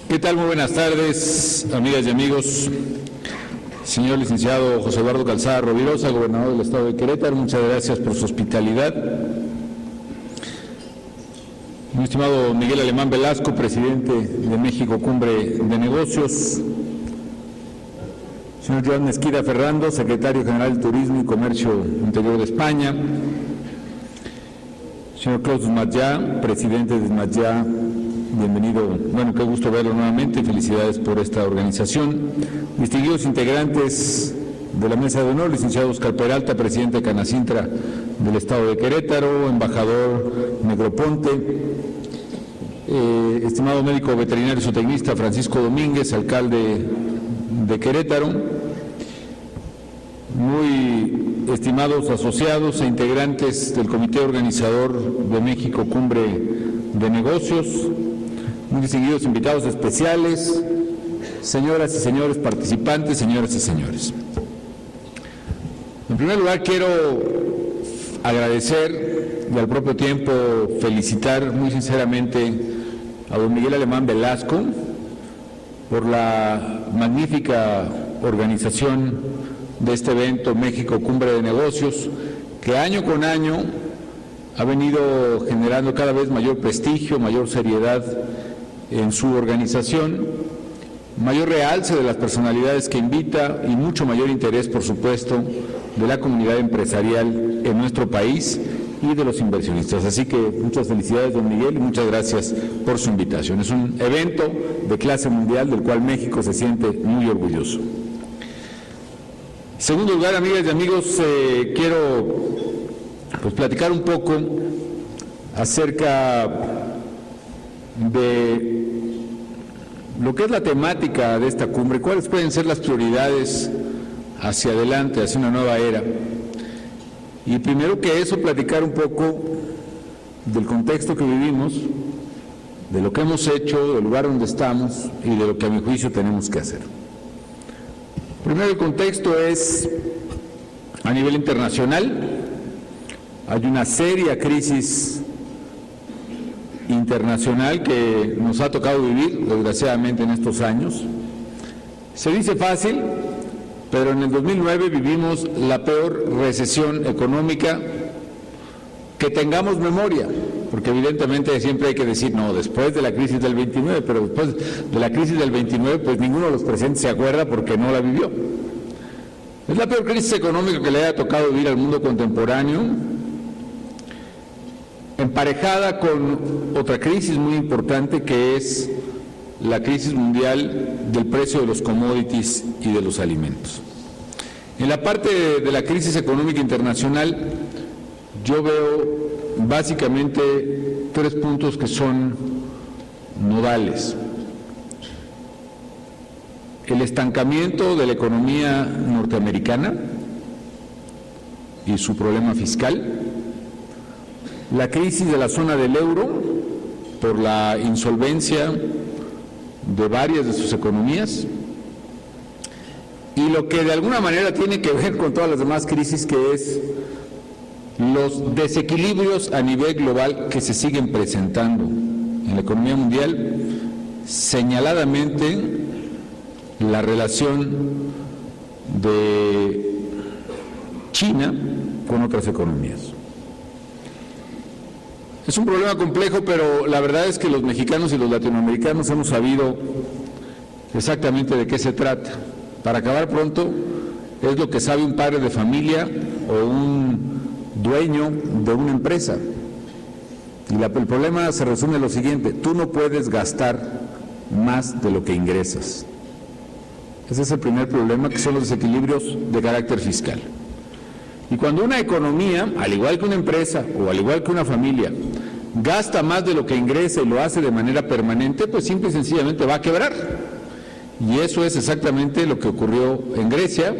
¿Qué tal? Muy buenas tardes, amigas y amigos. Señor licenciado José Eduardo Calzada Rovirosa, gobernador del Estado de Querétaro, muchas gracias por su hospitalidad. Mi estimado Miguel Alemán Velasco, presidente de México Cumbre de Negocios. Señor Joan Mesquida Ferrando, secretario general de Turismo y Comercio Interior de España. Señor Claus Desmatllá, presidente de Desmatllá, bienvenido, bueno, qué gusto verlo nuevamente, felicidades por esta organización. Distinguidos integrantes de la mesa de honor, licenciado Oscar Peralta, presidente de Canacintra del Estado de Querétaro, embajador Negroponte, estimado médico veterinario zootecnista Francisco Domínguez, alcalde de Querétaro, muy estimados asociados e integrantes del Comité Organizador de México Cumbre de Negocios, muy distinguidos invitados especiales, señoras y señores participantes, señoras y señores. En primer lugar, quiero agradecer y al propio tiempo felicitar muy sinceramente a don Miguel Alemán Velasco por la magnífica organización de este evento México Cumbre de Negocios, que año con año ha venido generando cada vez mayor prestigio, mayor seriedad en su organización, mayor realce de las personalidades que invita y mucho mayor interés, por supuesto, de la comunidad empresarial en nuestro país y de los inversionistas. Así que muchas felicidades, don Miguel, y muchas gracias por su invitación. Es un evento de clase mundial del cual México se siente muy orgulloso. En segundo lugar, amigas y amigos, quiero platicar un poco acerca de lo que es la temática de esta cumbre, cuáles pueden ser las prioridades hacia adelante, hacia una nueva era. Y primero que eso, platicar un poco del contexto que vivimos, de lo que hemos hecho, del lugar donde estamos y de lo que a mi juicio tenemos que hacer. Primero, el contexto es a nivel internacional. Hay una seria crisis internacional que nos ha tocado vivir, desgraciadamente, en estos años. Se dice fácil, pero en el 2009 vivimos la peor recesión económica que tengamos memoria, porque evidentemente siempre hay que decir, no, después de la crisis del 29, pero después de la crisis del 29, pues ninguno de los presentes se acuerda porque no la vivió. Es la peor crisis económica que le haya tocado vivir al mundo contemporáneo, emparejada con otra crisis muy importante que es la crisis mundial del precio de los commodities y de los alimentos. En la parte de la crisis económica internacional, yo veo básicamente tres puntos que son nodales. El estancamiento de la economía norteamericana y su problema fiscal, la crisis de la zona del euro por la insolvencia de varias de sus economías y lo que de alguna manera tiene que ver con todas las demás crisis, que es los desequilibrios a nivel global que se siguen presentando en la economía mundial, señaladamente la relación de China con otras economías. Es un problema complejo, pero la verdad es que los mexicanos y los latinoamericanos hemos sabido exactamente de qué se trata. Para acabar pronto, es lo que sabe un padre de familia o un dueño de una empresa. Y el problema se resume en lo siguiente: tú no puedes gastar más de lo que ingresas. Ese es el primer problema, que son los desequilibrios de carácter fiscal. Y cuando una economía, al igual que una empresa o al igual que una familia, gasta más de lo que ingresa y lo hace de manera permanente, pues simple y sencillamente va a quebrar. Y eso es exactamente lo que ocurrió en Grecia,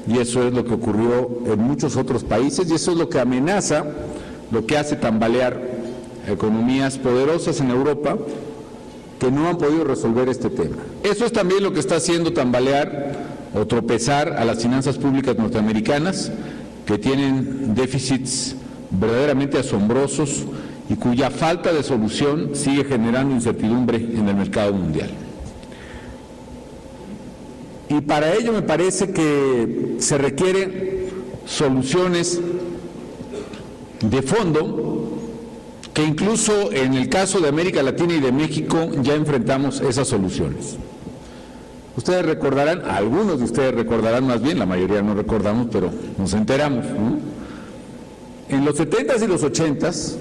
y eso es lo que ocurrió en muchos otros países, y eso es lo que amenaza, lo que hace tambalear economías poderosas en Europa que no han podido resolver este tema. Eso es también lo que está haciendo tambalear o tropezar a las finanzas públicas norteamericanas, que tienen déficits verdaderamente asombrosos y cuya falta de solución sigue generando incertidumbre en el mercado mundial. Y para ello me parece que se requieren soluciones de fondo, que incluso en el caso de América Latina y de México ya enfrentamos esas soluciones. Ustedes recordarán, algunos de ustedes recordarán más bien, la mayoría no recordamos, pero nos enteramos, ¿no? En los 70s y los 80s,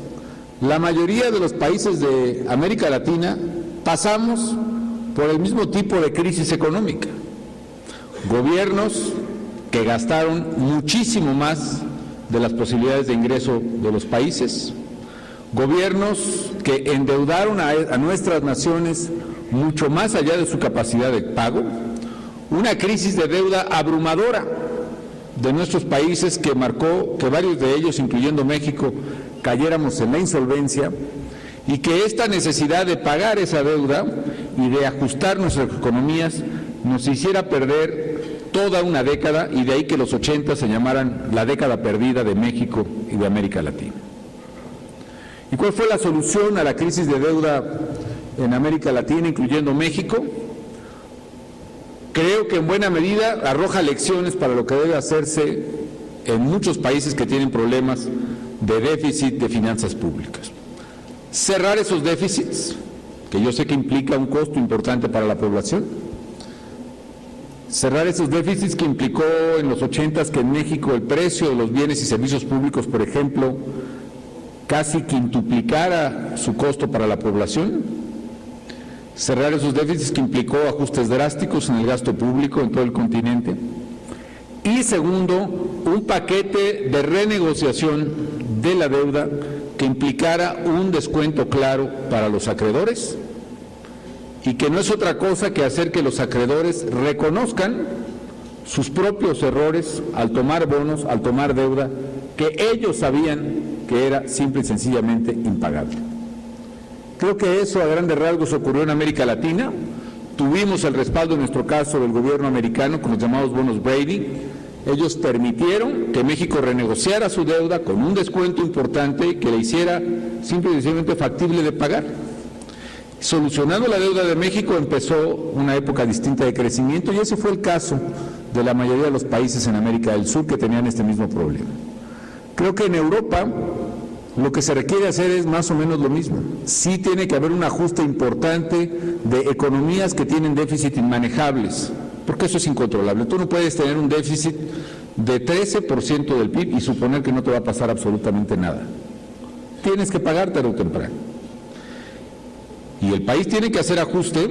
la mayoría de los países de América Latina pasamos por el mismo tipo de crisis económica. Gobiernos que gastaron muchísimo más de las posibilidades de ingreso de los países, gobiernos que endeudaron a nuestras naciones mucho más allá de su capacidad de pago, una crisis de deuda abrumadora de nuestros países que marcó que varios de ellos, incluyendo México, cayéramos en la insolvencia, y que esta necesidad de pagar esa deuda y de ajustar nuestras economías nos hiciera perder toda una década, y de ahí que los 80 se llamaran la década perdida de México y de América Latina. ¿Y cuál fue la solución a la crisis de deuda en América Latina, incluyendo México? Creo que en buena medida arroja lecciones para lo que debe hacerse en muchos países que tienen problemas de déficit de finanzas públicas. Cerrar esos déficits, que yo sé que implica un costo importante para la población. Cerrar esos déficits que implicó en los 80s que en México el precio de los bienes y servicios públicos, por ejemplo, casi quintuplicara su costo para la población. Cerrar esos déficits que implicó ajustes drásticos en el gasto público en todo el continente. Y segundo, un paquete de renegociación de la deuda que implicara un descuento claro para los acreedores, y que no es otra cosa que hacer que los acreedores reconozcan sus propios errores al tomar bonos, al tomar deuda, que ellos sabían que era simple y sencillamente impagable. Creo que eso a grandes rasgos ocurrió en América Latina. Tuvimos el respaldo en nuestro caso del gobierno americano con los llamados bonos Brady. Ellos permitieron que México renegociara su deuda con un descuento importante que le hiciera simple y sencillamente factible de pagar. Solucionando la deuda de México empezó una época distinta de crecimiento, y ese fue el caso de la mayoría de los países en América del Sur que tenían este mismo problema. Creo que en Europa lo que se requiere hacer es más o menos lo mismo. Sí tiene que haber un ajuste importante de economías que tienen déficit inmanejables, porque eso es incontrolable. Tú no puedes tener un déficit de 13% del PIB y suponer que no te va a pasar absolutamente nada. Tienes que pagar tarde o temprano. Y el país tiene que hacer ajuste,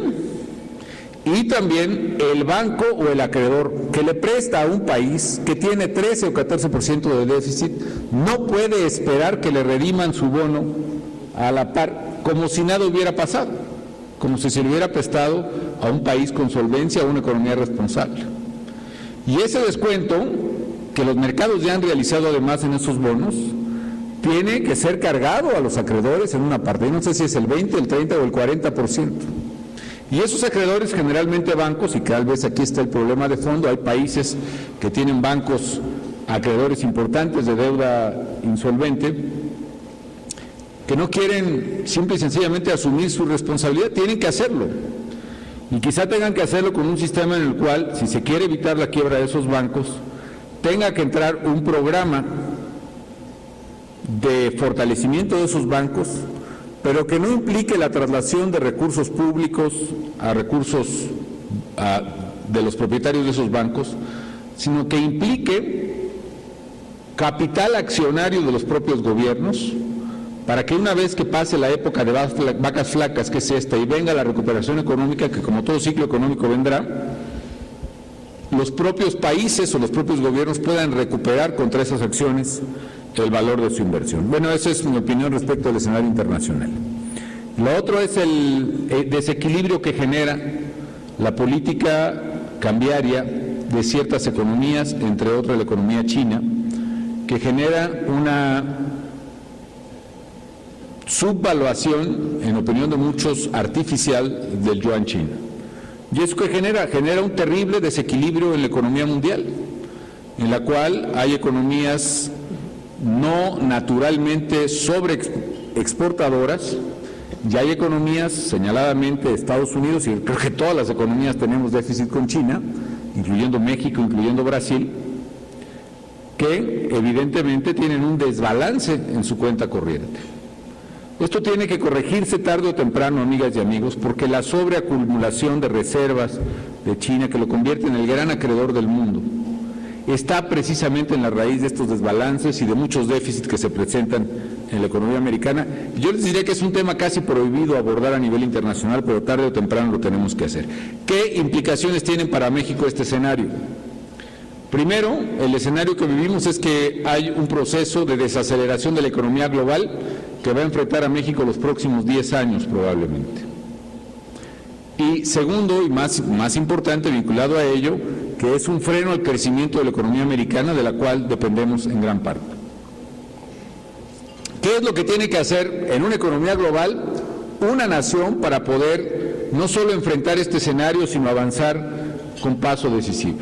y también el banco o el acreedor que le presta a un país que tiene 13 o 14% de déficit no puede esperar que le rediman su bono a la par, como si nada hubiera pasado, como si se le hubiera prestado a un país con solvencia o una economía responsable. Y ese descuento que los mercados ya han realizado además en esos bonos tiene que ser cargado a los acreedores en una parte, y no sé si es el 20, el 30 o el 40%. Y esos acreedores, generalmente bancos, y tal vez aquí está el problema de fondo, hay países que tienen bancos acreedores importantes de deuda insolvente, que no quieren simple y sencillamente asumir su responsabilidad, tienen que hacerlo. Y quizá tengan que hacerlo con un sistema en el cual, si se quiere evitar la quiebra de esos bancos, tenga que entrar un programa de fortalecimiento de esos bancos, pero que no implique la traslación de recursos públicos a recursos de los propietarios de esos bancos, sino que implique capital accionario de los propios gobiernos, para que una vez que pase la época de vacas flacas, que es esta, y venga la recuperación económica, que como todo ciclo económico vendrá, los propios países o los propios gobiernos puedan recuperar contra esas acciones el valor de su inversión. Bueno, esa es mi opinión respecto al escenario internacional. Lo otro es el desequilibrio que genera la política cambiaria de ciertas economías, entre otras la economía china, que genera una subvaluación, en opinión de muchos, artificial del yuan chino. Y eso que genera un terrible desequilibrio en la economía mundial, en la cual hay economías no naturalmente sobreexportadoras, y hay economías, señaladamente Estados Unidos, y creo que todas las economías tenemos déficit con China, incluyendo México, incluyendo Brasil, que evidentemente tienen un desbalance en su cuenta corriente. Esto tiene que corregirse tarde o temprano, amigas y amigos, porque la sobreacumulación de reservas de China, que lo convierte en el gran acreedor del mundo, está precisamente en la raíz de estos desbalances y de muchos déficits que se presentan en la economía americana. Yo les diría que es un tema casi prohibido abordar a nivel internacional, pero tarde o temprano lo tenemos que hacer. ¿Qué implicaciones tienen para México este escenario? Primero, el escenario que vivimos es que hay un proceso de desaceleración de la economía global que va a enfrentar a México los próximos 10 años probablemente. Y segundo, y más importante, vinculado a ello, que es un freno al crecimiento de la economía americana, de la cual dependemos en gran parte. ¿Qué es lo que tiene que hacer en una economía global una nación para poder no solo enfrentar este escenario, sino avanzar con paso decisivo?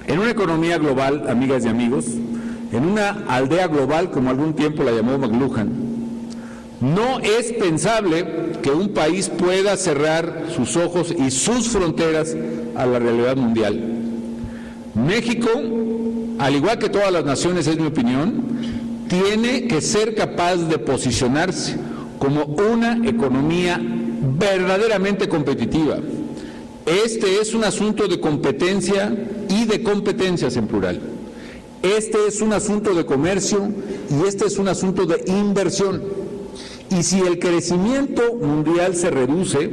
En una economía global, amigas y amigos, en una aldea global, como algún tiempo la llamó McLuhan, no es pensable que un país pueda cerrar sus ojos y sus fronteras a la realidad mundial. México, al igual que todas las naciones, es mi opinión, tiene que ser capaz de posicionarse como una economía verdaderamente competitiva. Este es un asunto de competencia y de competencias en plural. Este es un asunto de comercio y este es un asunto de inversión. Y si el crecimiento mundial se reduce,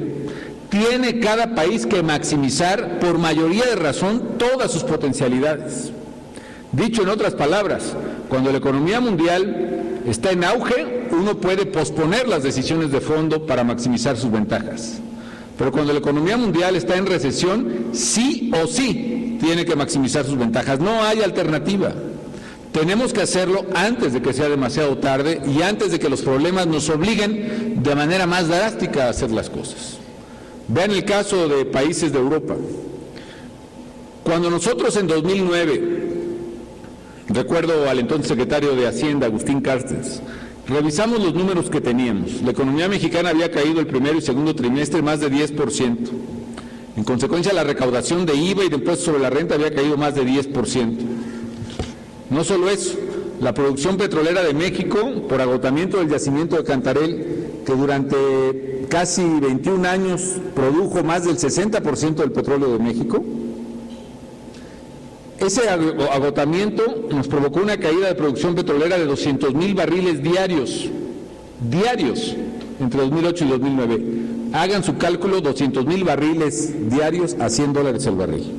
tiene cada país que maximizar por mayoría de razón todas sus potencialidades. Dicho en otras palabras, cuando la economía mundial está en auge, uno puede posponer las decisiones de fondo para maximizar sus ventajas. Pero cuando la economía mundial está en recesión, sí o sí tiene que maximizar sus ventajas. No hay alternativa. Tenemos que hacerlo antes de que sea demasiado tarde y antes de que los problemas nos obliguen de manera más drástica a hacer las cosas. Vean el caso de países de Europa. Cuando nosotros en 2009, recuerdo al entonces secretario de Hacienda, Agustín Carstens, revisamos los números que teníamos. La economía mexicana había caído el primero y segundo trimestre más de 10%. En consecuencia, la recaudación de IVA y de impuestos sobre la renta había caído más de 10%. No solo eso, la producción petrolera de México, por agotamiento del yacimiento de Cantarell, que durante casi 21 años produjo más del 60% del petróleo de México, ese agotamiento nos provocó una caída de producción petrolera de 200,000 barriles diarios, entre 2008 y 2009. Hagan su cálculo, 200,000 barriles diarios a $100 el barril.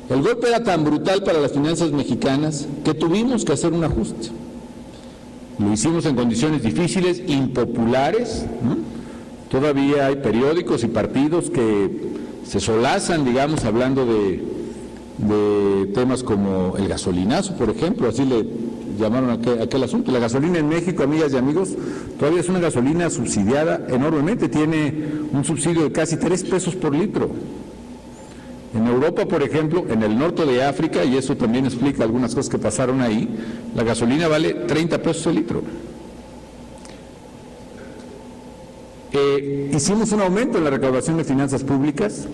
El golpe era tan brutal para las finanzas mexicanas que tuvimos que hacer un ajuste. Lo hicimos en condiciones difíciles, impopulares, ¿no? Todavía hay periódicos y partidos que se solazan, digamos, hablando de temas como el gasolinazo, por ejemplo, así le llamaron aquel asunto. La gasolina en México, amigas y amigos, todavía es una gasolina subsidiada enormemente, tiene un subsidio de casi 3 pesos por litro. En Europa, por ejemplo, en el norte de África, y eso también explica algunas cosas que pasaron ahí, la gasolina vale 30 pesos el litro. Hicimos un aumento en la recaudación de finanzas públicas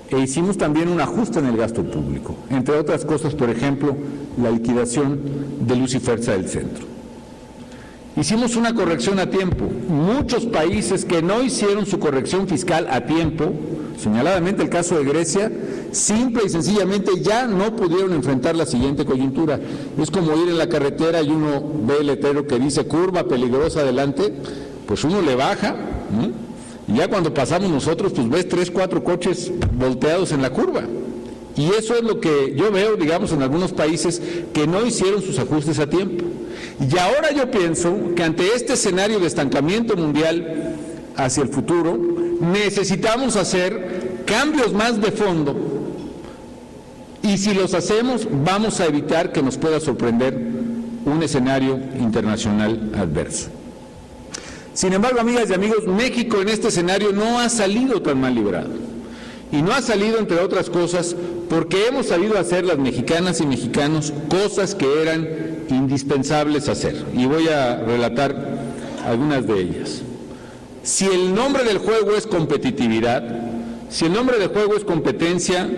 e hicimos también un ajuste en el gasto público, entre otras cosas, por ejemplo, la liquidación de Luz y Fuerza del Centro. Hicimos una corrección a tiempo. Muchos países que no hicieron su corrección fiscal a tiempo, señaladamente el caso de Grecia, simple y sencillamente ya no pudieron enfrentar la siguiente coyuntura. Es como ir en la carretera y uno ve el letrero que dice curva peligrosa adelante, pues uno le baja, ¿no? Y ya cuando pasamos nosotros, pues ves 3, 4 coches volteados en la curva. Y eso es lo que yo veo, digamos, en algunos países que no hicieron sus ajustes a tiempo. Y ahora yo pienso que ante este escenario de estancamiento mundial hacia el futuro, necesitamos hacer cambios más de fondo. Y si los hacemos, vamos a evitar que nos pueda sorprender un escenario internacional adverso. Sin embargo, amigas y amigos, México en este escenario no ha salido tan mal librado. Y no ha salido, entre otras cosas, porque hemos sabido hacer las mexicanas y mexicanos cosas que eran indispensables hacer. Y voy a relatar algunas de ellas. Si el nombre del juego es competitividad, si el nombre del juego es competencia,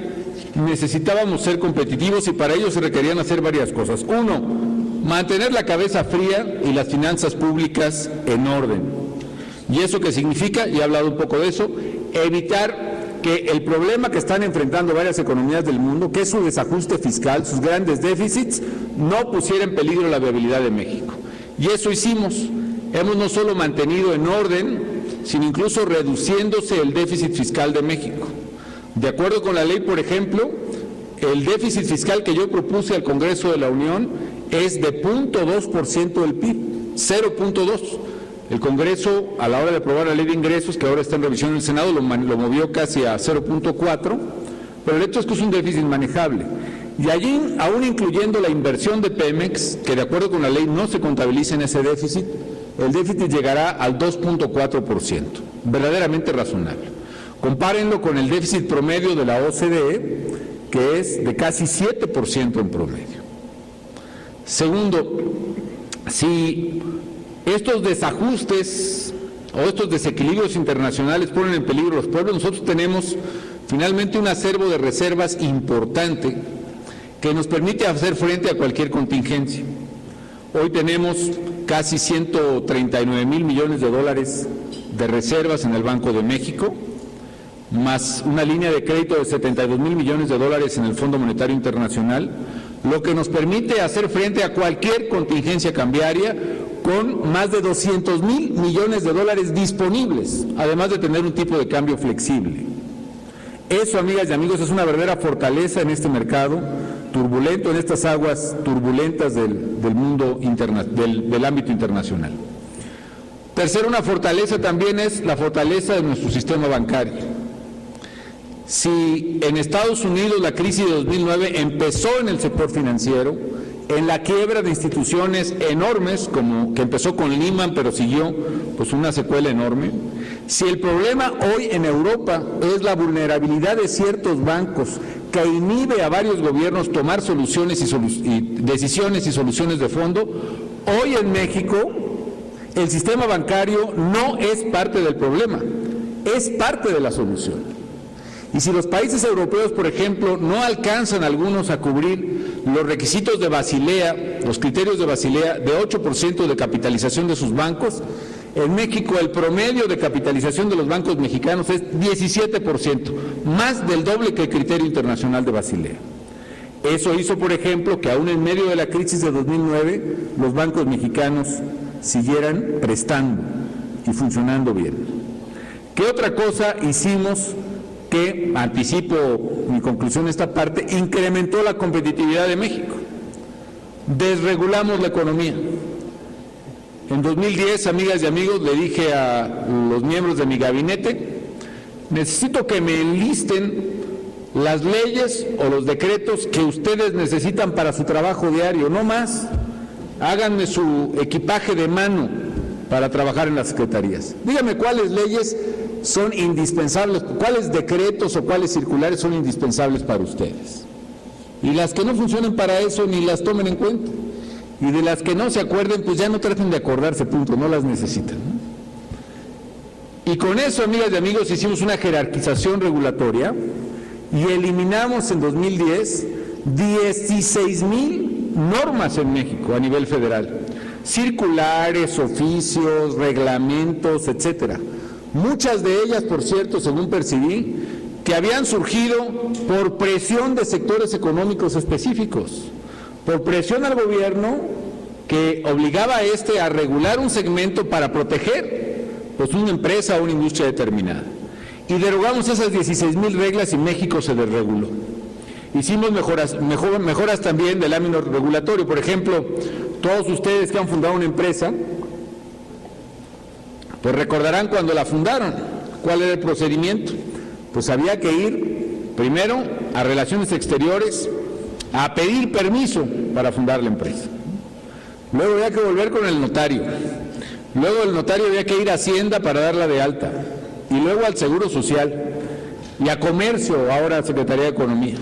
necesitábamos ser competitivos y para ello se requerían hacer varias cosas. Uno, mantener la cabeza fría y las finanzas públicas en orden. ¿Y eso qué significa? Ya he hablado un poco de eso. Evitar que el problema que están enfrentando varias economías del mundo, que es su desajuste fiscal, sus grandes déficits, no pusiera en peligro la viabilidad de México. Y eso hicimos. Hemos no solo mantenido en orden, sino incluso reduciéndose el déficit fiscal de México. De acuerdo con la ley, por ejemplo, el déficit fiscal que yo propuse al Congreso de la Unión es de 0.2% del PIB, 0.2%. El Congreso, a la hora de aprobar la ley de ingresos, que ahora está en revisión en el Senado, lo movió casi a 0.4%, pero el hecho es que es un déficit manejable. Y allí, aún incluyendo la inversión de Pemex, que de acuerdo con la ley no se contabiliza en ese déficit, el déficit llegará al 2.4%, verdaderamente razonable. Compárenlo con el déficit promedio de la OCDE, que es de casi 7% en promedio. Segundo, si estos desajustes o estos desequilibrios internacionales ponen en peligro los pueblos, nosotros tenemos finalmente un acervo de reservas importante que nos permite hacer frente a cualquier contingencia. Hoy tenemos casi 139,000 millones de dólares de reservas en el Banco de México, más una línea de crédito de 72,000 millones de dólares en el Fondo Monetario Internacional, lo que nos permite hacer frente a cualquier contingencia cambiaria con más de 200,000 millones de dólares disponibles, además de tener un tipo de cambio flexible. Eso, amigas y amigos, es una verdadera fortaleza en este mercado turbulento, en estas aguas turbulentas del mundo del ámbito internacional. Tercero, una fortaleza también es la fortaleza de nuestro sistema bancario. Si en Estados Unidos la crisis de 2009 empezó en el sector financiero, en la quiebra de instituciones enormes, como que empezó con Lehman, pero siguió pues una secuela enorme. Si el problema hoy en Europa es la vulnerabilidad de ciertos bancos que inhibe a varios gobiernos tomar soluciones y decisiones y soluciones de fondo, hoy en México el sistema bancario no es parte del problema, es parte de la solución. Y si los países europeos, por ejemplo, no alcanzan algunos a cubrir los requisitos de Basilea, los criterios de Basilea, de 8% de capitalización de sus bancos, en México el promedio de capitalización de los bancos mexicanos es 17%, más del doble que el criterio internacional de Basilea. Eso hizo, por ejemplo, que aún en medio de la crisis de 2009, los bancos mexicanos siguieran prestando y funcionando bien. ¿Qué otra cosa hicimos que, anticipo mi conclusión en esta parte, incrementó la competitividad de México? Desregulamos la economía. En 2010, amigas y amigos, le dije a los miembros de mi gabinete, necesito que me enlisten las leyes o los decretos que ustedes necesitan para su trabajo diario, no más. Háganme su equipaje de mano para trabajar en las secretarías. Díganme cuáles leyes son indispensables, cuáles decretos o cuáles circulares son indispensables para ustedes. Y las que no funcionen para eso, ni las tomen en cuenta. Y de las que no se acuerden, pues ya no traten de acordarse, punto, no las necesitan, ¿no? Y con eso, amigas y amigos, hicimos una jerarquización regulatoria y eliminamos en 2010 16,000 normas en México a nivel federal, circulares, oficios, reglamentos, etcétera. Muchas de ellas, por cierto, según percibí, que habían surgido por presión de sectores económicos específicos, por presión al gobierno que obligaba a regular un segmento para proteger pues una empresa o una industria determinada. Y derogamos esas 16,000 reglas y México se desreguló. Hicimos mejoras también del ámbito regulatorio. Por ejemplo, todos ustedes que han fundado una empresa, pues recordarán cuando la fundaron, cuál era el procedimiento. Pues había que ir primero a Relaciones Exteriores a pedir permiso para fundar la empresa. Luego había que volver con el notario. Luego el notario había que ir a Hacienda para darla de alta. Y luego al Seguro Social. Y a Comercio, ahora a Secretaría de Economía.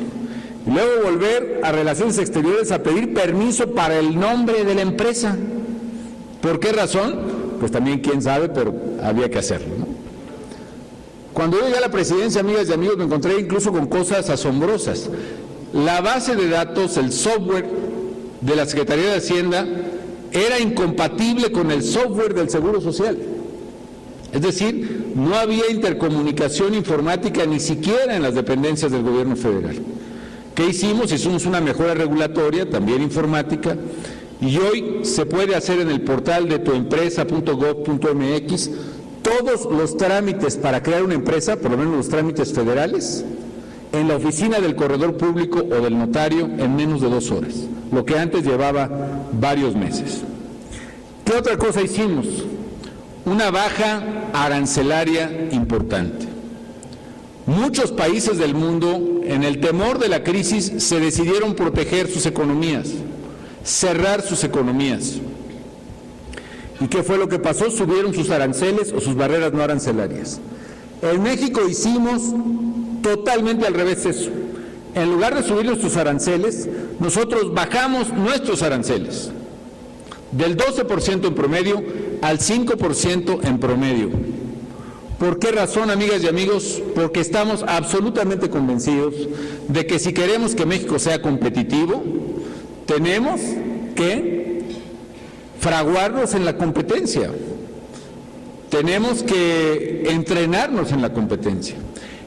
Y luego volver a Relaciones Exteriores a pedir permiso para el nombre de la empresa. ¿Por qué razón? Pues también quién sabe, pero había que hacerlo, ¿no? Cuando yo llegué a la presidencia, amigas y amigos, me encontré incluso con cosas asombrosas. La base de datos, el software de la Secretaría de Hacienda era incompatible con el software del Seguro Social. Es decir, no había intercomunicación informática ni siquiera en las dependencias del gobierno federal. ¿Qué hicimos? Hicimos una mejora regulatoria, también informática, y hoy se puede hacer en el portal de tuempresa.gov.mx todos los trámites para crear una empresa, por lo menos los trámites federales, en la oficina del corredor público o del notario en menos de 2 horas, lo que antes llevaba varios meses. ¿Qué otra cosa hicimos? Una baja arancelaria importante. Muchos países del mundo, en el temor de la crisis, se decidieron proteger sus economías, cerrar sus economías. ¿Y qué fue lo que pasó? Subieron sus aranceles o sus barreras no arancelarias. En México hicimos totalmente al revés eso. En lugar de subir nuestros aranceles, nosotros bajamos nuestros aranceles del 12% en promedio al 5% en promedio. ¿Por qué razón, amigas y amigos? Porque estamos absolutamente convencidos de que si queremos que México sea competitivo, tenemos que fraguarnos en la competencia. Tenemos que entrenarnos en la competencia.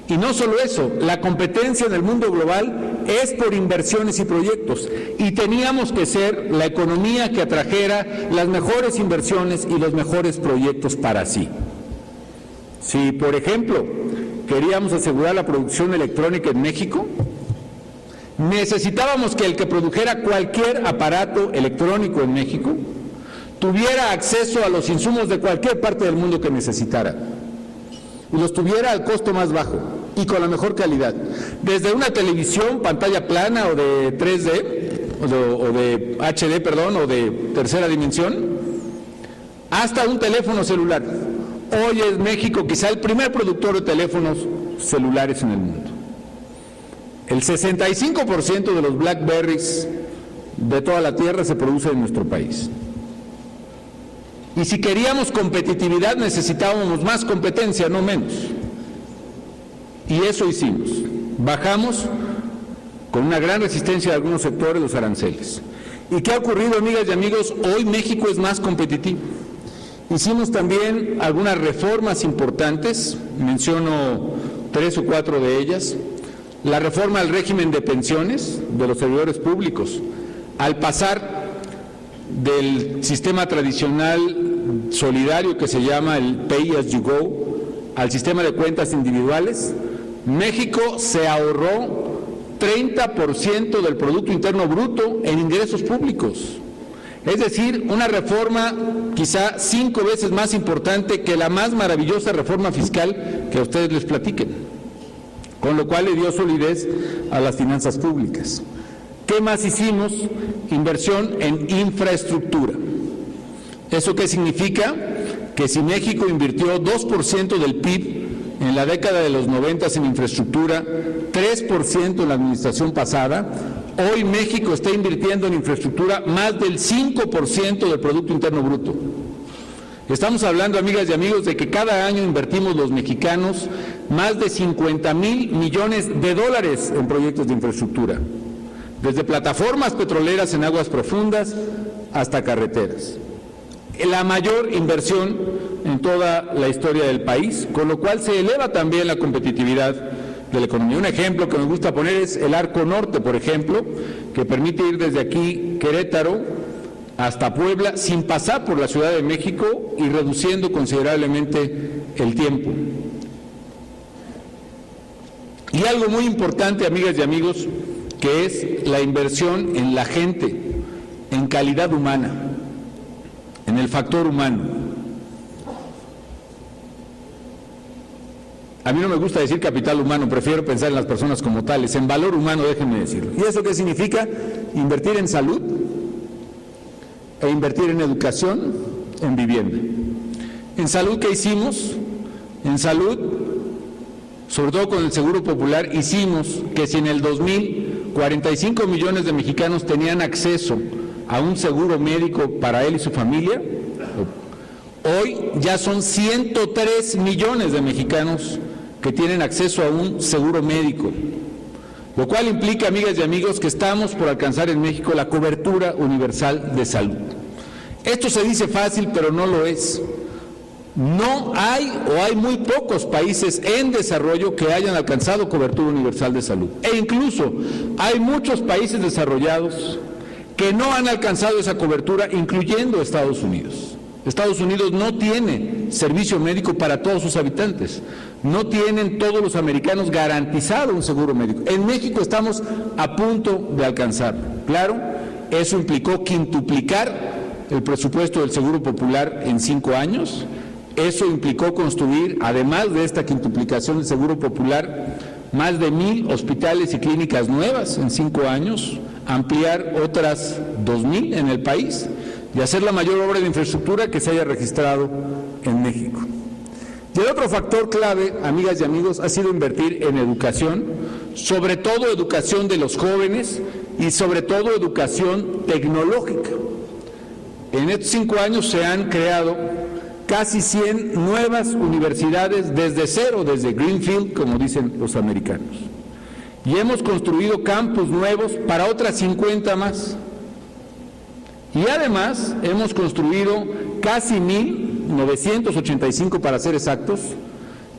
Y no solo eso, la competencia en el mundo global es por inversiones y proyectos. Y teníamos que ser la economía que atrajera las mejores inversiones y los mejores proyectos para sí. Si, por ejemplo, queríamos asegurar la producción electrónica en México, necesitábamos que el que produjera cualquier aparato electrónico en México tuviera acceso a los insumos de cualquier parte del mundo que necesitara y los tuviera al costo más bajo y con la mejor calidad. Desde una televisión, pantalla plana o de 3D, o de HD, perdón, o de tercera dimensión, hasta un teléfono celular. Hoy es México quizá el primer productor de teléfonos celulares en el mundo. El 65% de los Blackberries de toda la Tierra se produce en nuestro país. Y si queríamos competitividad necesitábamos más competencia, no menos. Y eso hicimos. Bajamos con una gran resistencia de algunos sectores los aranceles. ¿Y qué ha ocurrido, amigas y amigos? Hoy México es más competitivo. Hicimos también algunas reformas importantes, menciono 3 o 4 de ellas. La reforma al régimen de pensiones de los servidores públicos, al pasar del sistema tradicional solidario que se llama el Pay as you go al sistema de cuentas individuales, México se ahorró 30% del Producto Interno Bruto en ingresos públicos. Es decir, una reforma quizá 5 veces más importante que la más maravillosa reforma fiscal que a ustedes les platiquen, con lo cual le dio solidez a las finanzas públicas. ¿Qué más hicimos? Inversión en infraestructura. ¿Eso qué significa? Que si México invirtió 2% del PIB en la década de los 90 en infraestructura, 3% en la administración pasada, hoy México está invirtiendo en infraestructura más del 5% del Producto Interno Bruto. Estamos hablando, amigas y amigos, de que cada año invertimos los mexicanos más de 50,000 millones de dólares en proyectos de infraestructura, desde plataformas petroleras en aguas profundas hasta carreteras. La mayor inversión en toda la historia del país, con lo cual se eleva también la competitividad de la economía. Un ejemplo que me gusta poner es el Arco Norte, por ejemplo, que permite ir desde aquí, Querétaro, hasta Puebla, sin pasar por la Ciudad de México y reduciendo considerablemente el tiempo. Y algo muy importante, amigas y amigos, que es la inversión en la gente, en calidad humana, en el factor humano. A mí no me gusta decir capital humano, prefiero pensar en las personas como tales, en valor humano, déjenme decirlo. ¿Y eso qué significa? Invertir en salud e invertir en educación, en vivienda. En salud, ¿qué hicimos? En salud, sobre todo con el Seguro Popular, hicimos que si en el 2000 45 millones de mexicanos tenían acceso a un seguro médico para él y su familia, hoy ya son 103 millones de mexicanos que tienen acceso a un seguro médico, lo cual implica, amigas y amigos, que estamos por alcanzar en México la cobertura universal de salud. Esto se dice fácil, pero no lo es. No hay o hay muy pocos países en desarrollo que hayan alcanzado cobertura universal de salud. E incluso hay muchos países desarrollados que no han alcanzado esa cobertura, incluyendo Estados Unidos. Estados Unidos no tiene servicio médico para todos sus habitantes. No tienen todos los americanos garantizado un seguro médico. En México estamos a punto de alcanzarlo. Claro, eso implicó quintuplicar el presupuesto del Seguro Popular en 5 años. Eso implicó construir, además de esta quintuplicación del Seguro Popular, más de 1,000 hospitales y clínicas nuevas en 5 años, ampliar otras 2,000 en el país y hacer la mayor obra de infraestructura que se haya registrado en México. Y el otro factor clave, amigas y amigos, ha sido invertir en educación, sobre todo educación de los jóvenes y sobre todo educación tecnológica. En estos 5 años se han creado casi 100 nuevas universidades desde cero, desde Greenfield, como dicen los americanos. Y hemos construido campus nuevos para otras 50 más. Y además hemos construido casi 1,985 para ser exactos,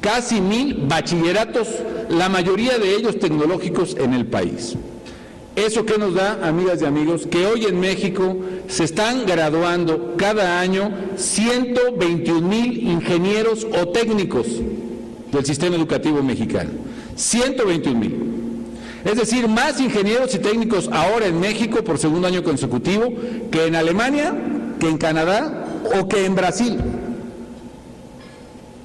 casi 1,000 bachilleratos, la mayoría de ellos tecnológicos en el país. ¿Eso qué nos da, amigas y amigos? Que hoy en México se están graduando cada año 121,000 ingenieros o técnicos del sistema educativo mexicano. 121,000. Es decir, más ingenieros y técnicos ahora en México por segundo año consecutivo que en Alemania, que en Canadá o que en Brasil.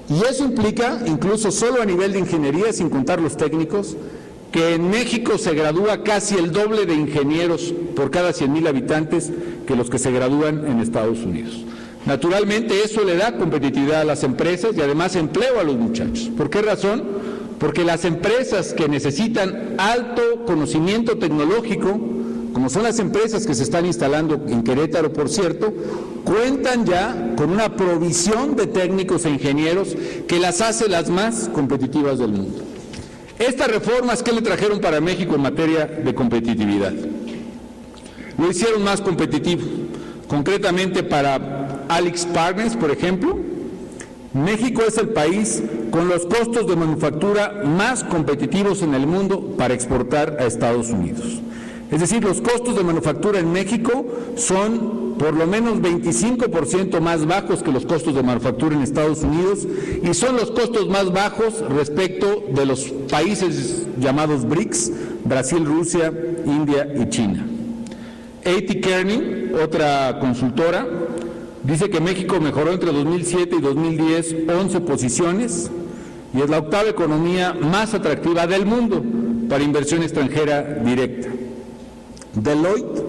Y eso implica, incluso solo a nivel de ingeniería, sin contar los técnicos, que en México se gradúa casi el doble de ingenieros por cada 100,000 habitantes que los que se gradúan en Estados Unidos. Naturalmente eso le da competitividad a las empresas y además empleo a los muchachos. ¿Por qué razón? Porque las empresas que necesitan alto conocimiento tecnológico, como son las empresas que se están instalando en Querétaro, por cierto, cuentan ya con una provisión de técnicos e ingenieros que las hace las más competitivas del mundo. Estas reformas, ¿qué le trajeron para México en materia de competitividad? Lo hicieron más competitivo. Concretamente para AlixPartners, por ejemplo, México es el país con los costos de manufactura más competitivos en el mundo para exportar a Estados Unidos. Es decir, los costos de manufactura en México son por lo menos 25% más bajos que los costos de manufactura en Estados Unidos y son los costos más bajos respecto de los países llamados BRICS, Brasil, Rusia, India y China. A.T. Kearney, otra consultora, dice que México mejoró entre 2007 y 2010 11 posiciones y es la 8ª economía más atractiva del mundo para inversión extranjera directa. Deloitte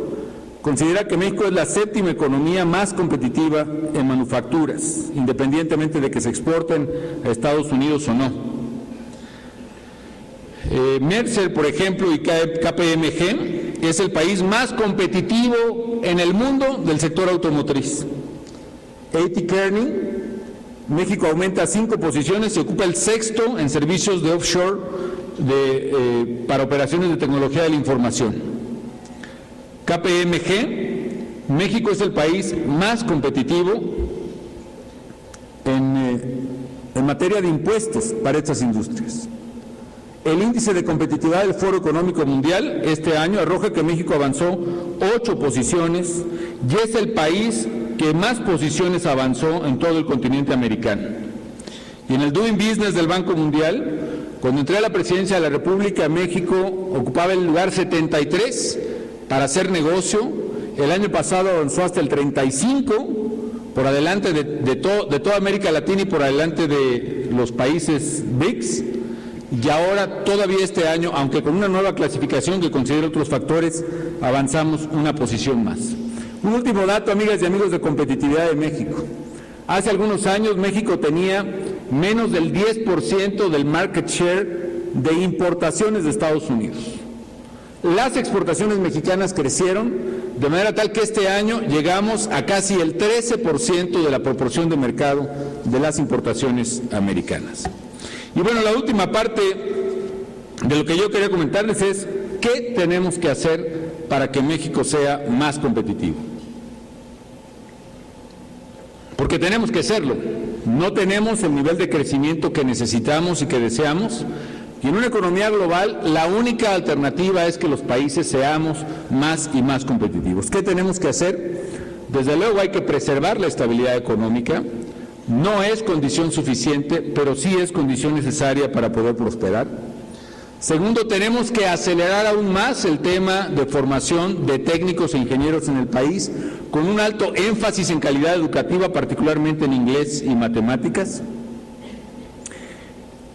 considera que México es la 7ª economía más competitiva en manufacturas, independientemente de que se exporten a Estados Unidos o no. Mercer, por ejemplo, y KPMG es el país más competitivo en el mundo del sector automotriz. A.T. Kearney, México aumenta 5 posiciones y ocupa el 6º en servicios de offshore para operaciones de tecnología de la información. KPMG, México es el país más competitivo en materia de impuestos para estas industrias. El índice de competitividad del Foro Económico Mundial este año arroja que México avanzó 8 posiciones y es el país que más posiciones avanzó en todo el continente americano. Y en el Doing Business del Banco Mundial, cuando entré a la presidencia de la República, México ocupaba el lugar 73 para hacer negocio. El año pasado avanzó hasta el 35, por adelante de toda América Latina y por adelante de los países BRICS. Y ahora, todavía este año, aunque con una nueva clasificación que considera otros factores, avanzamos una posición más. Un último dato, amigas y amigos, de competitividad de México. Hace algunos años México tenía menos del 10% del market share de importaciones de Estados Unidos. Las exportaciones mexicanas crecieron de manera tal que este año llegamos a casi el 13% de la proporción de mercado de las importaciones americanas. Y bueno, la última parte de lo que yo quería comentarles es qué tenemos que hacer para que México sea más competitivo. Porque tenemos que serlo. No tenemos el nivel de crecimiento que necesitamos y que deseamos. Y en una economía global, la única alternativa es que los países seamos más y más competitivos. ¿Qué tenemos que hacer? Desde luego hay que preservar la estabilidad económica. No es condición suficiente, pero sí es condición necesaria para poder prosperar. Segundo, tenemos que acelerar aún más el tema de formación de técnicos e ingenieros en el país, con un alto énfasis en calidad educativa, particularmente en inglés y matemáticas.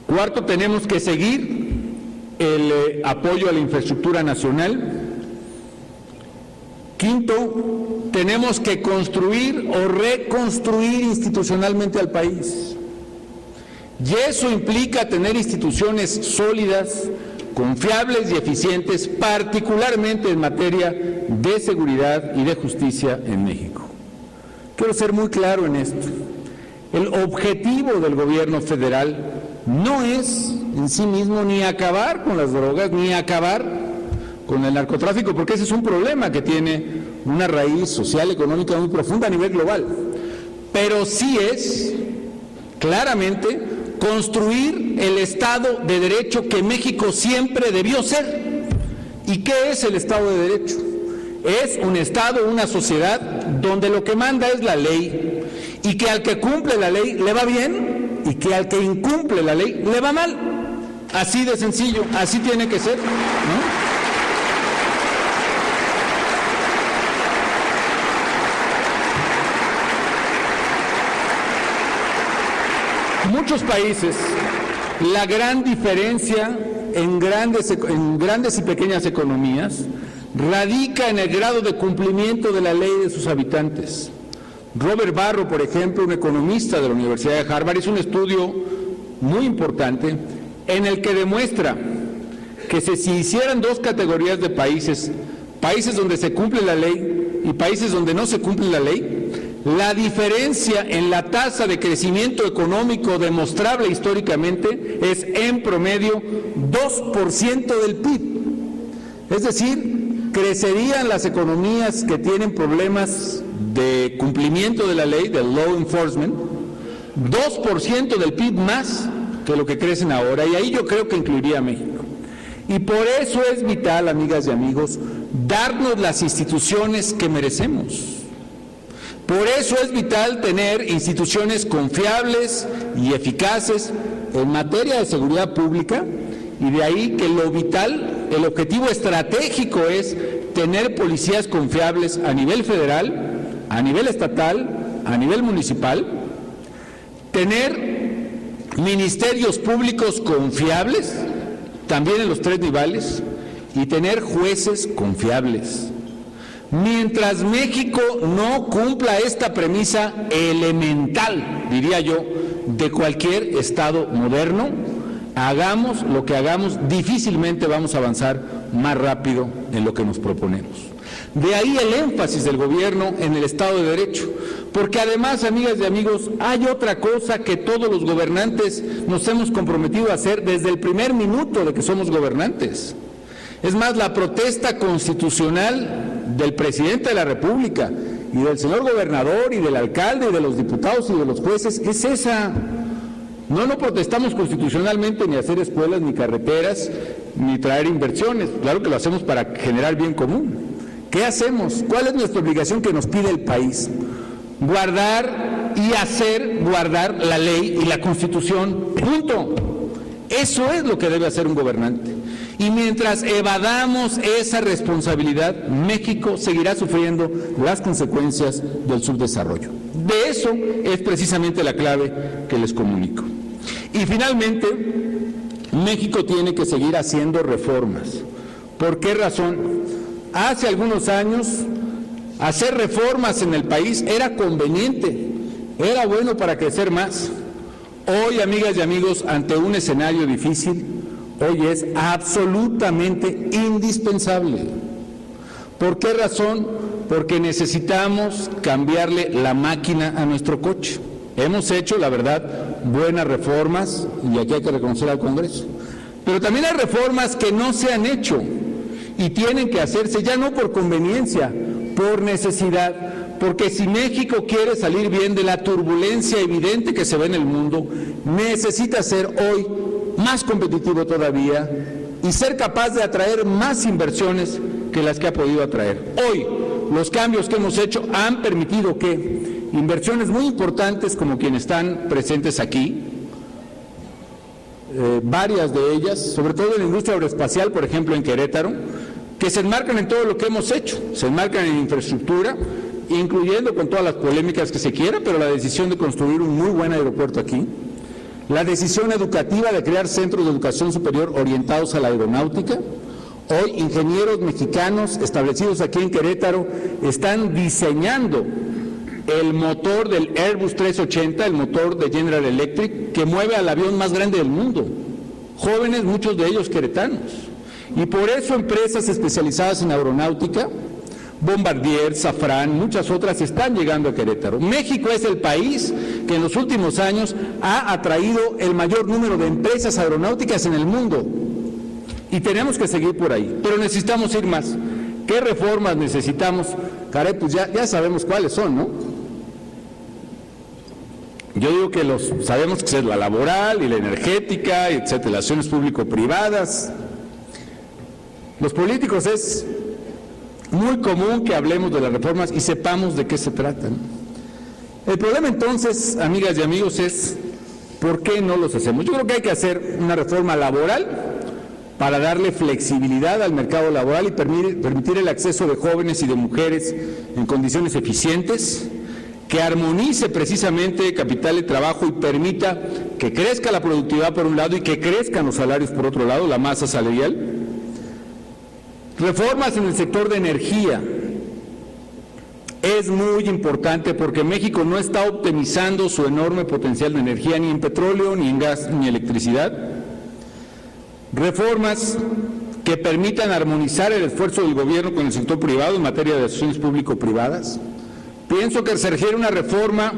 Cuarto, tenemos que seguir el apoyo a la infraestructura nacional. Quinto, tenemos que construir o reconstruir institucionalmente al país. Y eso implica tener instituciones sólidas, confiables y eficientes, particularmente en materia de seguridad y de justicia en México. Quiero ser muy claro en esto. El objetivo del gobierno federal no es en sí mismo ni acabar con las drogas, ni acabar con el narcotráfico, porque ese es un problema que tiene una raíz social, económica muy profunda a nivel global. Pero sí es, claramente, construir el Estado de Derecho que México siempre debió ser. ¿Y qué es el Estado de Derecho? Es un Estado, una sociedad donde lo que manda es la ley, y que al que cumple la ley le va bien, y que al que incumple la ley le va mal. Así de sencillo, así tiene que ser, ¿no? Muchos países, la gran diferencia en grandes y pequeñas economías radica en el grado de cumplimiento de la ley de sus habitantes. Robert Barro, por ejemplo, un economista de la Universidad de Harvard, hizo un estudio muy importante en el que demuestra que si hicieran dos categorías de países, países donde se cumple la ley y países donde no se cumple la ley, la diferencia en la tasa de crecimiento económico demostrable históricamente es en promedio 2% del PIB. Es decir, crecerían las economías que tienen problemas de cumplimiento de la ley, del law enforcement, 2% del PIB más que lo que crecen ahora, y ahí yo creo que incluiría a México. Y por eso es vital, amigas y amigos, darnos las instituciones que merecemos. Por eso es vital tener instituciones confiables y eficaces en materia de seguridad pública, y de ahí que lo vital, el objetivo estratégico es tener policías confiables a nivel federal, a nivel estatal, a nivel municipal, tener ministerios públicos confiables, también en los 3 niveles, y tener jueces confiables. Mientras México no cumpla esta premisa elemental, diría yo, de cualquier Estado moderno, hagamos lo que hagamos, difícilmente vamos a avanzar más rápido en lo que nos proponemos. De ahí el énfasis del gobierno en el Estado de Derecho, porque además, amigas y amigos, hay otra cosa que todos los gobernantes nos hemos comprometido a hacer desde el primer minuto de que somos gobernantes. Es más, la protesta constitucional del presidente de la República y del señor gobernador y del alcalde y de los diputados y de los jueces es esa. No protestamos constitucionalmente ni hacer escuelas, ni carreteras, ni traer inversiones. Claro que lo hacemos para generar bien común. ¿Qué hacemos? ¿Cuál es nuestra obligación que nos pide el país? Guardar y hacer guardar la ley y la Constitución. Punto. Eso es lo que debe hacer un gobernante. Y mientras evadamos esa responsabilidad, México seguirá sufriendo las consecuencias del subdesarrollo. De eso es precisamente la clave que les comunico. Y finalmente, México tiene que seguir haciendo reformas. ¿Por qué razón? Hace algunos años, hacer reformas en el país era conveniente, era bueno para crecer más. Hoy, amigas y amigos, ante un escenario difícil, hoy es absolutamente indispensable. ¿Por qué razón? Porque necesitamos cambiarle la máquina a nuestro coche. Hemos hecho, la verdad, buenas reformas, y aquí hay que reconocer al Congreso. Pero también hay reformas que no se han hecho y tienen que hacerse, ya no por conveniencia, por necesidad, porque si México quiere salir bien de la turbulencia evidente que se ve en el mundo, necesita ser hoy más competitivo todavía y ser capaz de atraer más inversiones que las que ha podido atraer. Hoy, los cambios que hemos hecho han permitido que inversiones muy importantes, como quienes están presentes aquí, varias de ellas, sobre todo en la industria aeroespacial, por ejemplo en Querétaro, que se enmarcan en todo lo que hemos hecho, se enmarcan en infraestructura, incluyendo con todas las polémicas que se quiera, pero la decisión de construir un muy buen aeropuerto aquí, la decisión educativa de crear centros de educación superior orientados a la aeronáutica. Hoy ingenieros mexicanos establecidos aquí en Querétaro están diseñando el motor del Airbus 380, el motor de General Electric, que mueve al avión más grande del mundo. Jóvenes, muchos de ellos queretanos. Y por eso empresas especializadas en aeronáutica, Bombardier, Safran, muchas otras están llegando a Querétaro. México es el país que en los últimos años ha atraído el mayor número de empresas aeronáuticas en el mundo. Y tenemos que seguir por ahí, pero necesitamos ir más. ¿Qué reformas necesitamos? Caray, pues ya sabemos cuáles son, ¿no? Yo digo que sabemos que es la laboral y la energética, etcétera, relaciones público-privadas. Los políticos es muy común que hablemos de las reformas y sepamos de qué se tratan. El problema entonces, amigas y amigos, es ¿por qué no los hacemos? Yo creo que hay que hacer una reforma laboral para darle flexibilidad al mercado laboral y permitir el acceso de jóvenes y de mujeres en condiciones eficientes, que armonice precisamente capital de trabajo y permita que crezca la productividad por un lado y que crezcan los salarios por otro lado, la masa salarial. Reformas en el sector de energía. Es muy importante porque México no está optimizando su enorme potencial de energía ni en petróleo, ni en gas, ni en electricidad. Reformas que permitan armonizar el esfuerzo del gobierno con el sector privado en materia de asociaciones público-privadas. Pienso que se requiere una reforma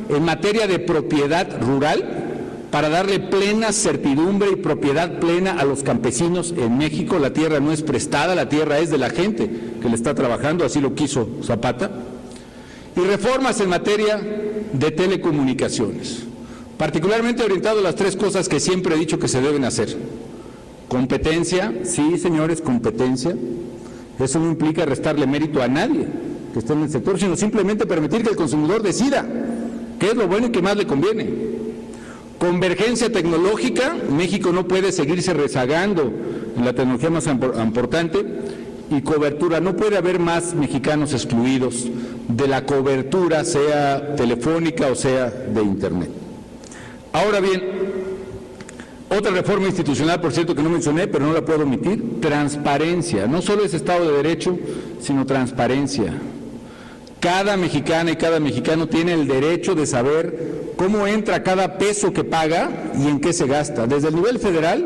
en materia de propiedad rural para darle plena certidumbre y propiedad plena a los campesinos en México. La tierra no es prestada, la tierra es de la gente que le está trabajando, así lo quiso Zapata. Y reformas en materia de telecomunicaciones, particularmente orientado a las tres cosas que siempre he dicho que se deben hacer. Competencia, sí señores, competencia. Eso no implica restarle mérito a nadie que esté en el sector, sino simplemente permitir que el consumidor decida qué es lo bueno y qué más le conviene. Convergencia tecnológica, México no puede seguirse rezagando en la tecnología más importante, y cobertura, no puede haber más mexicanos excluidos de la cobertura, sea telefónica o sea de internet. Ahora bien, otra reforma institucional, por cierto, que no mencioné, pero no la puedo omitir, transparencia. No solo es Estado de Derecho, sino transparencia. Cada mexicana y cada mexicano tiene el derecho de saber cómo entra cada peso que paga y en qué se gasta, desde el nivel federal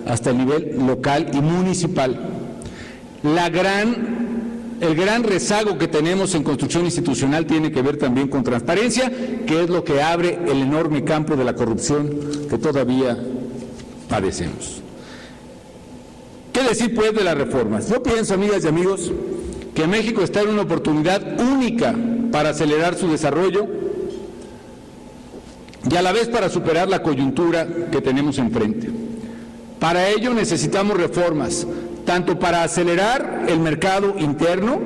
hasta el nivel local y municipal. El gran rezago que tenemos en construcción institucional tiene que ver también con transparencia, que es lo que abre el enorme campo de la corrupción que todavía padecemos. ¿Qué decir pues de las reformas? Yo pienso, amigas y amigos, que México está en una oportunidad única para acelerar su desarrollo y a la vez para superar la coyuntura que tenemos enfrente. Para ello necesitamos reformas, tanto para acelerar el mercado interno,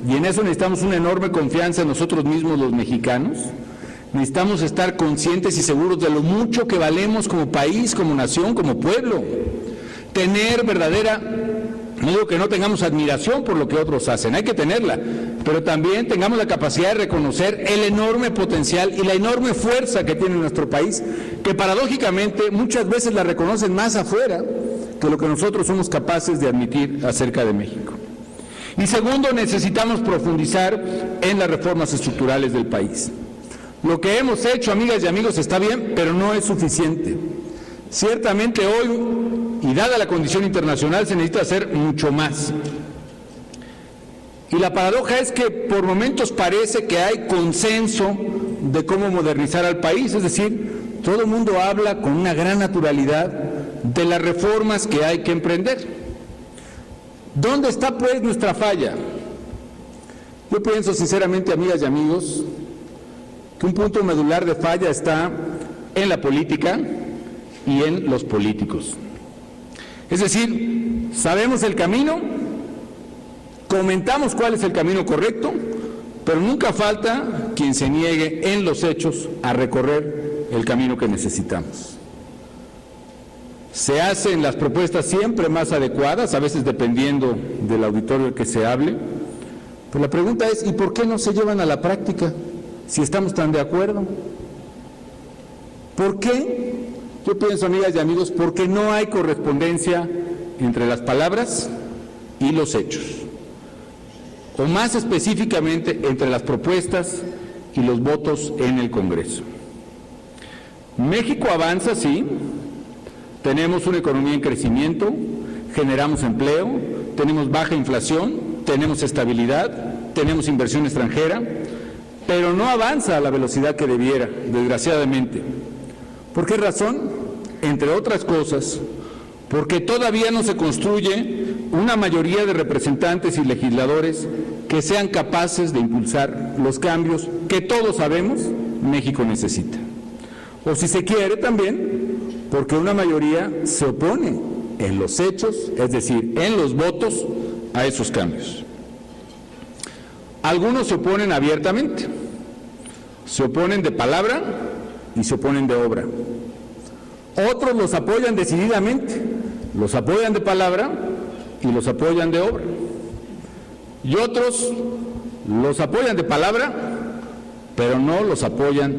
y en eso necesitamos una enorme confianza en nosotros mismos los mexicanos. Necesitamos estar conscientes y seguros de lo mucho que valemos como país, como nación, como pueblo. Tener verdadera, no digo que no tengamos admiración por lo que otros hacen, hay que tenerla, pero también tengamos la capacidad de reconocer el enorme potencial y la enorme fuerza que tiene nuestro país, que paradójicamente muchas veces la reconocen más afuera que lo que nosotros somos capaces de admitir acerca de México. Y segundo, necesitamos profundizar en las reformas estructurales del país. Lo que hemos hecho, amigas y amigos, está bien, pero no es suficiente. Ciertamente hoy, y dada la condición internacional, se necesita hacer mucho más. Y la paradoja es que por momentos parece que hay consenso de cómo modernizar al país, es decir, todo el mundo habla con una gran naturalidad de las reformas que hay que emprender. ¿Dónde está pues nuestra falla? Yo pienso sinceramente, amigas y amigos, que un punto medular de falla está en la política y en los políticos. Es decir, sabemos el camino, comentamos cuál es el camino correcto, pero nunca falta quien se niegue en los hechos a recorrer el camino que necesitamos. Se hacen las propuestas siempre más adecuadas, a veces dependiendo del auditorio que se hable, pero la pregunta es, ¿y por qué no se llevan a la práctica si estamos tan de acuerdo? ¿Por qué? Yo pienso, amigas y amigos, porque no hay correspondencia entre las palabras y los hechos, o más específicamente entre las propuestas y los votos en el Congreso. México avanza, sí, tenemos una economía en crecimiento, generamos empleo, tenemos baja inflación, tenemos estabilidad, tenemos inversión extranjera, pero no avanza a la velocidad que debiera, desgraciadamente. ¿Por qué razón? Entre otras cosas, porque todavía no se construye una mayoría de representantes y legisladores que sean capaces de impulsar los cambios que todos sabemos México necesita. O si se quiere también, porque una mayoría se opone en los hechos, es decir, en los votos, a esos cambios. Algunos se oponen abiertamente, se oponen de palabra y se oponen de obra. Otros los apoyan decididamente, los apoyan de palabra y los apoyan de obra. Y otros los apoyan de palabra, pero no los apoyan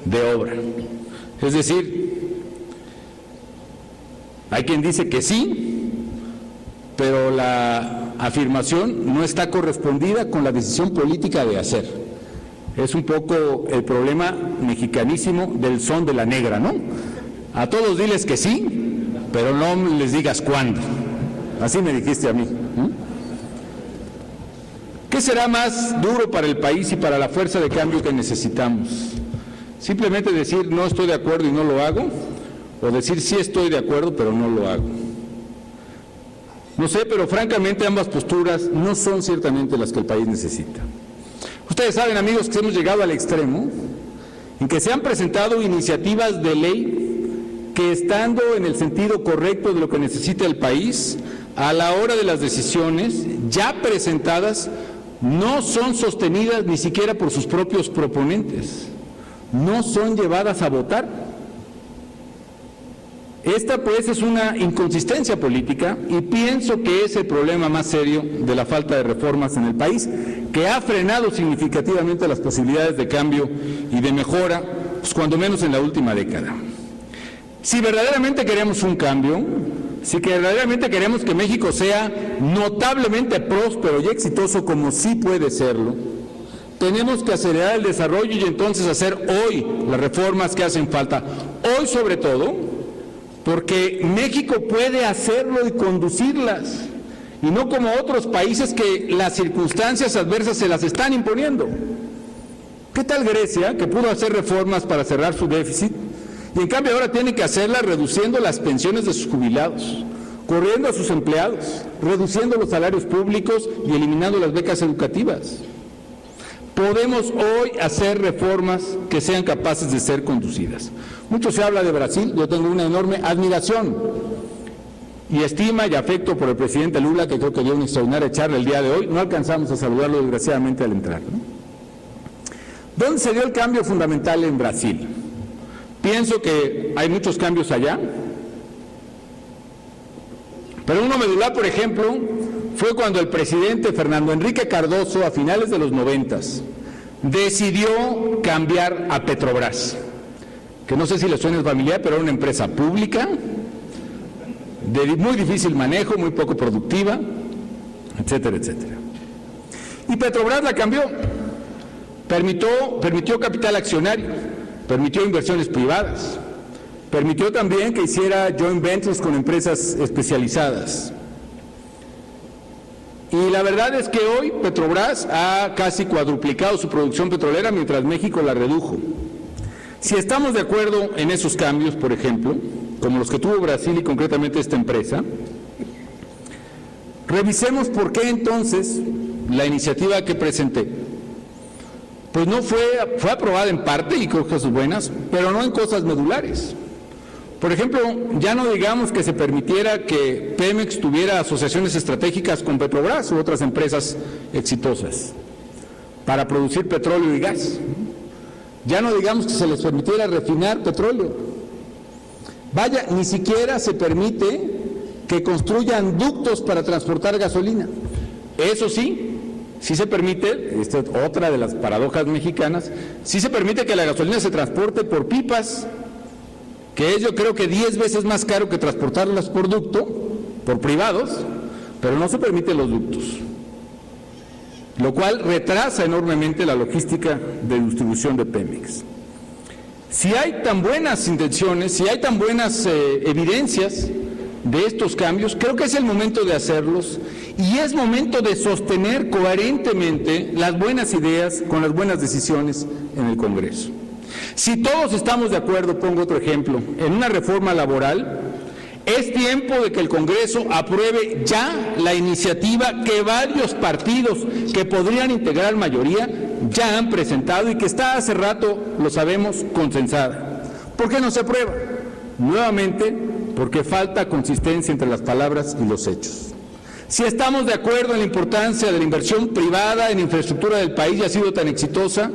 de obra. Es decir, hay quien dice que sí, pero la afirmación no está correspondida con la decisión política de hacer. Es un poco el problema mexicanísimo del son de la negra, ¿no? A todos diles que sí, pero no les digas cuándo. Así me dijiste a mí. ¿Qué será más duro para el país y para la fuerza de cambio que necesitamos? ¿Simplemente decir no estoy de acuerdo y no lo hago? ¿O decir sí estoy de acuerdo pero no lo hago? No sé, pero francamente ambas posturas no son ciertamente las que el país necesita. Ustedes saben, amigos, que hemos llegado al extremo en que se han presentado iniciativas de ley que, estando en el sentido correcto de lo que necesita el país, a la hora de las decisiones ya presentadas, no son sostenidas ni siquiera por sus propios proponentes, no son llevadas a votar. Esta pues es una inconsistencia política y pienso que es el problema más serio de la falta de reformas en el país, que ha frenado significativamente las posibilidades de cambio y de mejora, pues cuando menos en la última década. Si verdaderamente queremos un cambio, si verdaderamente queremos que México sea notablemente próspero y exitoso, como sí puede serlo, tenemos que acelerar el desarrollo y entonces hacer hoy las reformas que hacen falta. Hoy sobre todo, porque México puede hacerlo y conducirlas, y no como otros países que las circunstancias adversas se las están imponiendo. ¿Qué tal Grecia, que pudo hacer reformas para cerrar su déficit, y en cambio ahora tiene que hacerlas reduciendo las pensiones de sus jubilados, corriendo a sus empleados, reduciendo los salarios públicos y eliminando las becas educativas? Podemos hoy hacer reformas que sean capaces de ser conducidas. Mucho se habla de Brasil, yo tengo una enorme admiración y estima y afecto por el presidente Lula, que creo que dio una extraordinaria charla el día de hoy. No alcanzamos a saludarlo desgraciadamente al entrar, ¿no? ¿Dónde se dio el cambio fundamental en Brasil? Pienso que hay muchos cambios allá, pero uno medular, por ejemplo, fue cuando el presidente Fernando Henrique Cardoso, a finales de los 90s, decidió cambiar a Petrobras, que no sé si les suena familiar, pero era una empresa pública, de muy difícil manejo, muy poco productiva, etcétera, etcétera. Y Petrobras la cambió, permitió capital accionario, permitió inversiones privadas, permitió también que hiciera joint ventures con empresas especializadas. Y la verdad es que hoy Petrobras ha casi cuadruplicado su producción petrolera mientras México la redujo. Si estamos de acuerdo en esos cambios, por ejemplo, como los que tuvo Brasil y concretamente esta empresa, revisemos por qué entonces la iniciativa que presenté, pues no fue aprobada en parte, y creo que son buenas, pero no en cosas medulares. Por ejemplo, ya no digamos que se permitiera que Pemex tuviera asociaciones estratégicas con Petrobras u otras empresas exitosas para producir petróleo y gas. Ya no digamos que se les permitiera refinar petróleo. Vaya, ni siquiera se permite que construyan ductos para transportar gasolina. Eso sí, sí se permite, esta es otra de las paradojas mexicanas, sí se permite que la gasolina se transporte por pipas, que es yo creo que 10 veces más caro que transportarlas por ducto, por privados, pero no se permiten los ductos, lo cual retrasa enormemente la logística de distribución de Pemex. Si hay tan buenas intenciones, si hay tan buenas evidencias de estos cambios, creo que es el momento de hacerlos y es momento de sostener coherentemente las buenas ideas con las buenas decisiones en el Congreso. Si todos estamos de acuerdo, pongo otro ejemplo, en una reforma laboral, es tiempo de que el Congreso apruebe ya la iniciativa que varios partidos que podrían integrar mayoría ya han presentado y que está hace rato, lo sabemos, consensada. ¿Por qué no se aprueba? Nuevamente, porque falta consistencia entre las palabras y los hechos. Si estamos de acuerdo en la importancia de la inversión privada en infraestructura del país y ha sido tan exitosa,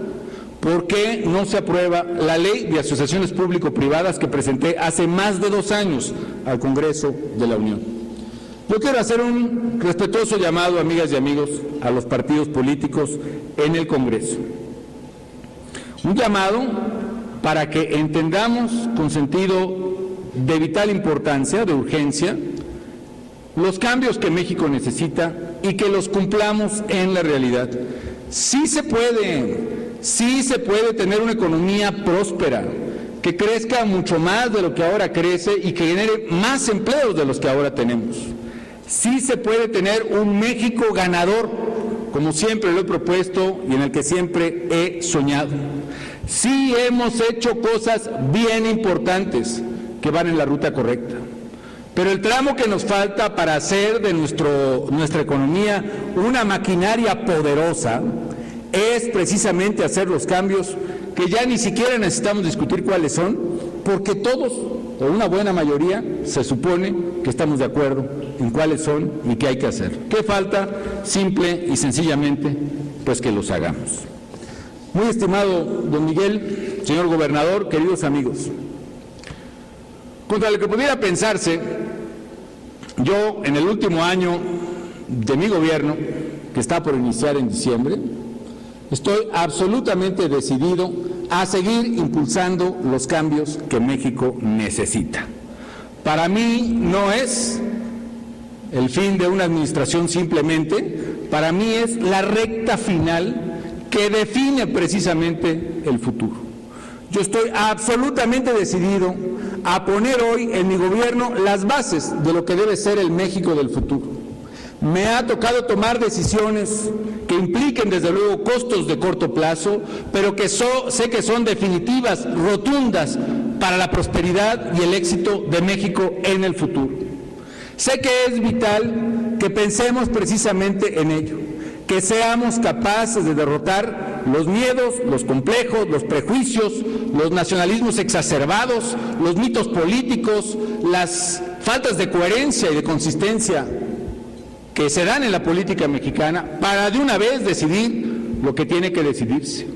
¿por qué no se aprueba la ley de asociaciones público-privadas que presenté hace más de 2 años al Congreso de la Unión? Yo quiero hacer un respetuoso llamado, amigas y amigos, a los partidos políticos en el Congreso. Un llamado para que entendamos con sentido de vital importancia, de urgencia, los cambios que México necesita y que los cumplamos en la realidad. Sí se puede tener una economía próspera, que crezca mucho más de lo que ahora crece y que genere más empleos de los que ahora tenemos. Sí se puede tener un México ganador, como siempre lo he propuesto y en el que siempre he soñado. Sí hemos hecho cosas bien importantes que van en la ruta correcta, pero el tramo que nos falta para hacer de nuestra economía una maquinaria poderosa es precisamente hacer los cambios que ya ni siquiera necesitamos discutir cuáles son, porque todos, o una buena mayoría, se supone que estamos de acuerdo en cuáles son y qué hay que hacer. ¿Qué falta? Simple y sencillamente, pues que los hagamos. Muy estimado don Miguel, señor gobernador, queridos amigos, contra lo que pudiera pensarse, yo en el último año de mi gobierno, que está por iniciar en diciembre, estoy absolutamente decidido a seguir impulsando los cambios que México necesita. Para mí no es el fin de una administración simplemente, para mí es la recta final que define precisamente el futuro. Yo estoy absolutamente decidido a poner hoy en mi gobierno las bases de lo que debe ser el México del futuro. Me ha tocado tomar decisiones que impliquen desde luego costos de corto plazo, pero que sé que son definitivas, rotundas para la prosperidad y el éxito de México en el futuro. Sé que es vital que pensemos precisamente en ello, que seamos capaces de derrotar los miedos, los complejos, los prejuicios, los nacionalismos exacerbados, los mitos políticos, las faltas de coherencia y de consistencia que se dan en la política mexicana para de una vez decidir lo que tiene que decidirse.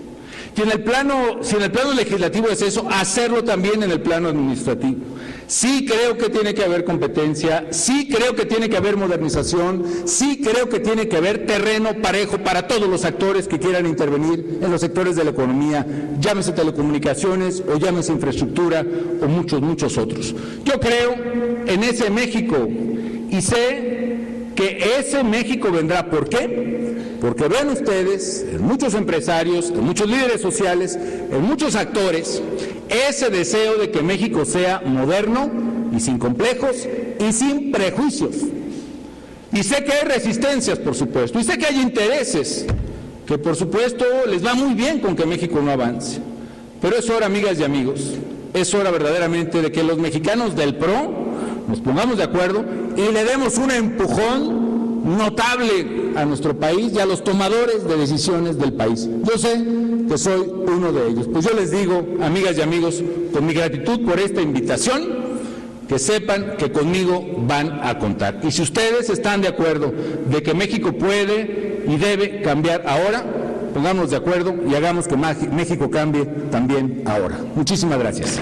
Y si en el plano legislativo es eso, hacerlo también en el plano administrativo. Sí creo que tiene que haber competencia, sí creo que tiene que haber modernización, sí creo que tiene que haber terreno parejo para todos los actores que quieran intervenir en los sectores de la economía, llámese telecomunicaciones o llámese infraestructura o muchos otros. Yo creo en ese México y sé que ese México vendrá. ¿Por qué? Porque ven ustedes, en muchos empresarios, en muchos líderes sociales, en muchos actores, ese deseo de que México sea moderno y sin complejos y sin prejuicios. Y sé que hay resistencias, por supuesto, y sé que hay intereses, que por supuesto les va muy bien con que México no avance. Pero es hora, amigas y amigos, es hora verdaderamente de que los mexicanos del PRO nos pongamos de acuerdo y le demos un empujón notable a nuestro país y a los tomadores de decisiones del país. Yo sé que soy uno de ellos. Pues yo les digo, amigas y amigos, con mi gratitud por esta invitación, que sepan que conmigo van a contar. Y si ustedes están de acuerdo de que México puede y debe cambiar ahora, pongámonos de acuerdo y hagamos que México cambie también ahora. Muchísimas gracias.